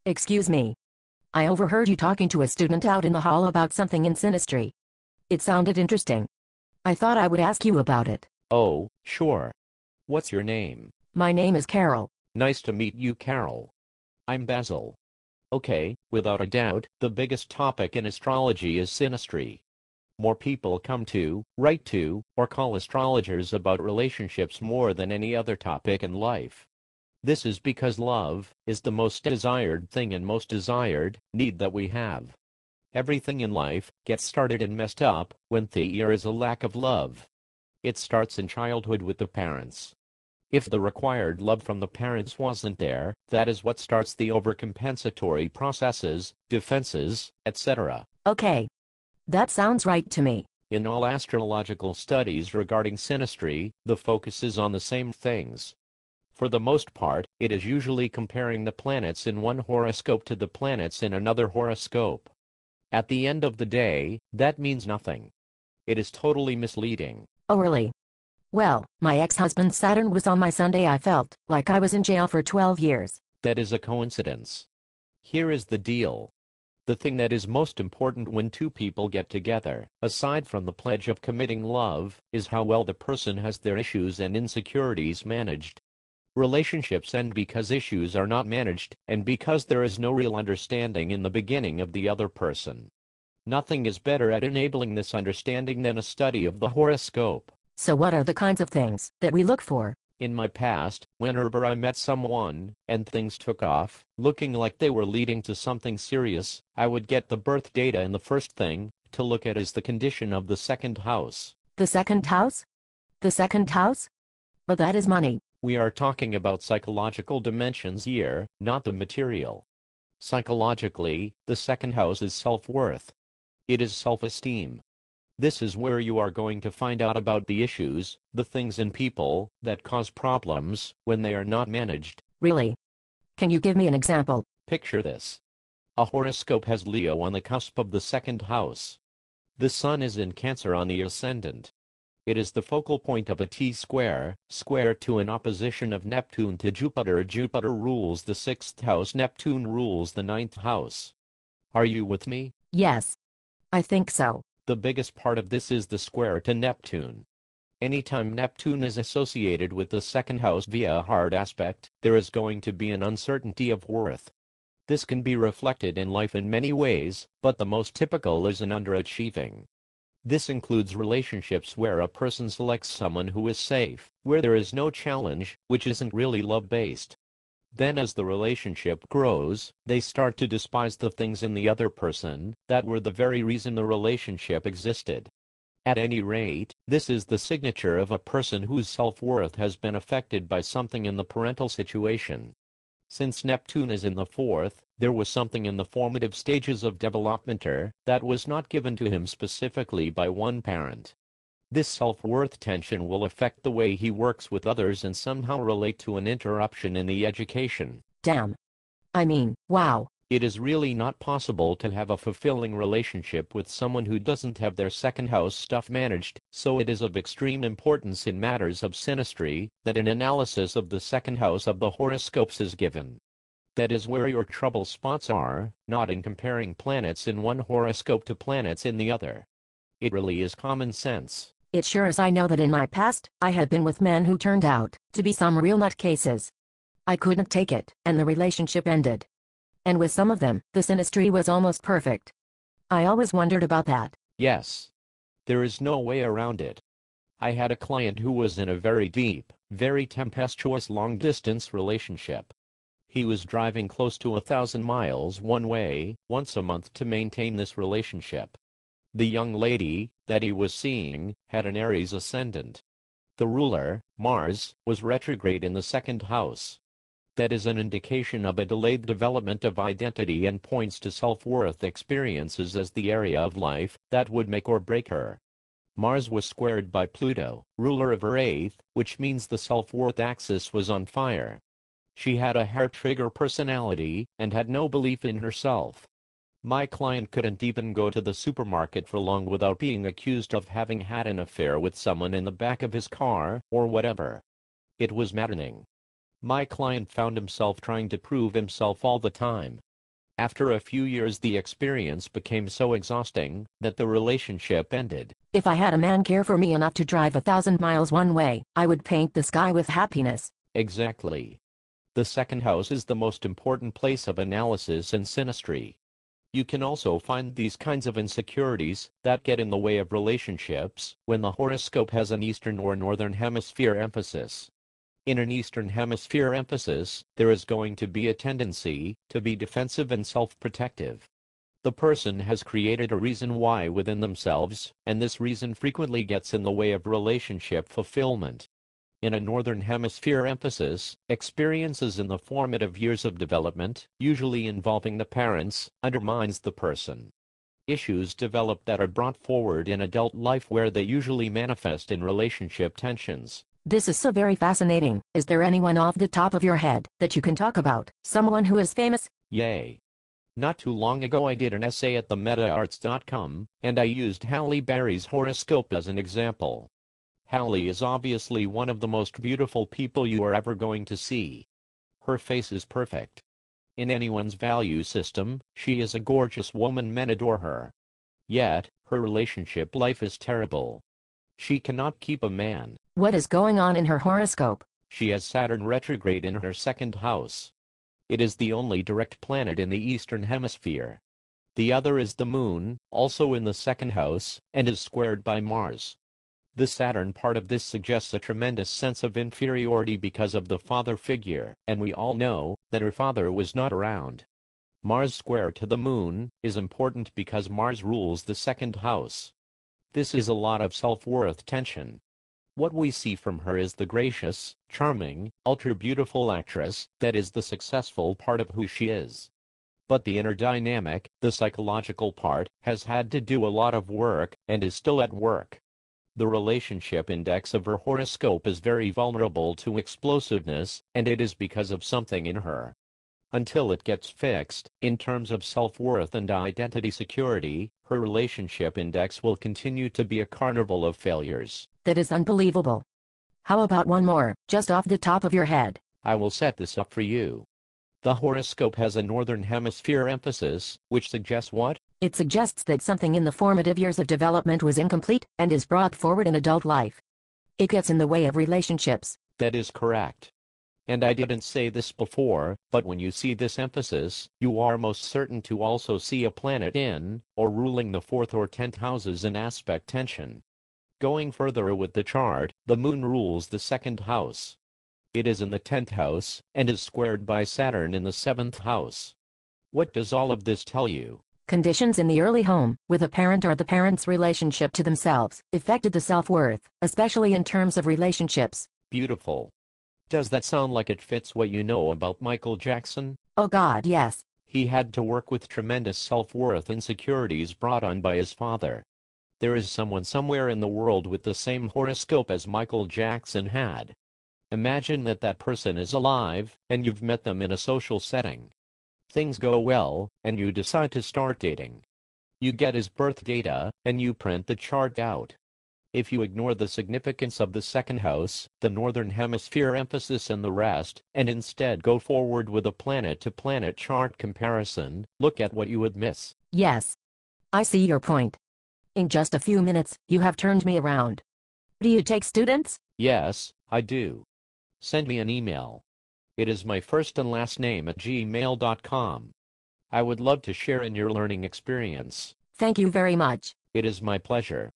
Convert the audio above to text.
Excuse me. I overheard you talking to a student out in the hall about something in Synastry. It sounded interesting. I thought I would ask you about it. Oh, sure. What's your name? My name is Carol. Nice to meet you, Carol. I'm Basil. Okay, without a doubt, the biggest topic in astrology is synastry. More people come to, write to, or call astrologers about relationships more than any other topic in life. This is because love is the most desired thing and most desired need that we have. Everything in life gets started and messed up when there is a lack of love. It starts in childhood with the parents. If the required love from the parents wasn't there, that is what starts the overcompensatory processes, defenses, etc. Okay. That sounds right to me. In all astrological studies regarding synastry, the focus is on the same things. For the most part, it is usually comparing the planets in one horoscope to the planets in another horoscope. At the end of the day, that means nothing. It is totally misleading. Oh really? Well, my ex-husband's Saturn was on my Sunday. I felt like I was in jail for 12 years. That is a coincidence. Here is the deal. The thing that is most important when two people get together, aside from the pledge of committing love, is how well the person has their issues and insecurities managed. Relationships end because issues are not managed, and because there is no real understanding in the beginning of the other person. Nothing is better at enabling this understanding than a study of the horoscope. So what are the kinds of things that we look for? In my past, whenever I met someone, and things took off, looking like they were leading to something serious, I would get the birth data, and the first thing to look at is the condition of the second house. The second house? The second house? But that is money. We are talking about psychological dimensions here, not the material. Psychologically, the second house is self-worth. It is self-esteem. This is where you are going to find out about the issues, the things in people, that cause problems when they are not managed. Really? Can you give me an example? Picture this. A horoscope has Leo on the cusp of the second house. The sun is in Cancer on the ascendant. It is the focal point of a T-square, square to an opposition of Neptune to Jupiter. Jupiter rules the sixth house. Neptune rules the ninth house. Are you with me? Yes. I think so. The biggest part of this is the square to Neptune. Anytime Neptune is associated with the second house via a hard aspect, there is going to be an uncertainty of worth. This can be reflected in life in many ways, but the most typical is an underachieving. This includes relationships where a person selects someone who is safe, where there is no challenge, which isn't really love-based. Then as the relationship grows, they start to despise the things in the other person that were the very reason the relationship existed. At any rate, this is the signature of a person whose self-worth has been affected by something in the parental situation. Since Neptune is in the fourth, there was something in the formative stages of development that was not given to him specifically by one parent. This self-worth tension will affect the way he works with others and somehow relate to an interruption in the education. Damn. I mean, wow. It is really not possible to have a fulfilling relationship with someone who doesn't have their second house stuff managed, so it is of extreme importance in matters of synastry that an analysis of the second house of the horoscopes is given. That is where your trouble spots are, not in comparing planets in one horoscope to planets in the other. It really is common sense. It sure is. I know that in my past, I had been with men who turned out to be some real nutcases. I couldn't take it, and the relationship ended. And with some of them, the synastry was almost perfect. I always wondered about that. Yes. There is no way around it. I had a client who was in a very deep, very tempestuous long-distance relationship. He was driving close to 1,000 miles one way, once a month to maintain this relationship. The young lady that he was seeing had an Aries ascendant. The ruler, Mars, was retrograde in the second house. That is an indication of a delayed development of identity and points to self-worth experiences as the area of life that would make or break her. Mars was squared by Pluto, ruler of her eighth, which means the self-worth axis was on fire. She had a hair-trigger personality and had no belief in herself. My client couldn't even go to the supermarket for long without being accused of having had an affair with someone in the back of his car, or whatever. It was maddening. My client found himself trying to prove himself all the time. After a few years, the experience became so exhausting that the relationship ended. If I had a man care for me enough to drive 1,000 miles one way, I would paint the sky with happiness. Exactly. The second house is the most important place of analysis in synastry. You can also find these kinds of insecurities that get in the way of relationships when the horoscope has an Eastern or Northern Hemisphere emphasis. In an Eastern Hemisphere emphasis, there is going to be a tendency to be defensive and self-protective. The person has created a reason why within themselves, and this reason frequently gets in the way of relationship fulfillment. In a Northern Hemisphere emphasis, experiences in the formative years of development, usually involving the parents, undermines the person. Issues develop that are brought forward in adult life where they usually manifest in relationship tensions. This is so very fascinating. Is there anyone off the top of your head that you can talk about? Someone who is famous? Yay. Not too long ago I did an essay at the metaarts.com, and I used Halle Berry's horoscope as an example. Halle is obviously one of the most beautiful people you are ever going to see. Her face is perfect. In anyone's value system, she is a gorgeous woman, men adore her. Yet, her relationship life is terrible. She cannot keep a man. What is going on in her horoscope? She has Saturn retrograde in her second house. It is the only direct planet in the Eastern Hemisphere. The other is the Moon, also in the second house, and is squared by Mars. The Saturn part of this suggests a tremendous sense of inferiority because of the father figure, and we all know that her father was not around. Mars square to the Moon is important because Mars rules the second house. This is a lot of self-worth tension. What we see from her is the gracious, charming, ultra-beautiful actress that is the successful part of who she is. But the inner dynamic, the psychological part, has had to do a lot of work and is still at work. The relationship index of her horoscope is very vulnerable to explosiveness, and it is because of something in her. Until it gets fixed, in terms of self-worth and identity security, her relationship index will continue to be a carnival of failures. That is unbelievable. How about one more, just off the top of your head? I will set this up for you. The horoscope has a Northern Hemisphere emphasis, which suggests what? It suggests that something in the formative years of development was incomplete and is brought forward in adult life. It gets in the way of relationships. That is correct. And I didn't say this before, but when you see this emphasis, you are most certain to also see a planet in, or ruling the 4th or 10th houses in aspect tension. Going further with the chart, the Moon rules the second house. It is in the 10th house, and is squared by Saturn in the 7th house. What does all of this tell you? Conditions in the early home, with a parent or the parent's relationship to themselves, affected the self-worth, especially in terms of relationships. Beautiful. Does that sound like it fits what you know about Michael Jackson? Oh God, yes. He had to work with tremendous self-worth insecurities brought on by his father. There is someone somewhere in the world with the same horoscope as Michael Jackson had. Imagine that that person is alive, and you've met them in a social setting. Things go well, and you decide to start dating. You get his birth data, and you print the chart out. If you ignore the significance of the second house, the Northern Hemisphere emphasis and the rest, and instead go forward with a planet-to-planet chart comparison, look at what you would miss. Yes. I see your point. In just a few minutes, you have turned me around. Do you take students? Yes, I do. Send me an email. It is my first and last name at gmail.com. I would love to share in your learning experience. Thank you very much. It is my pleasure.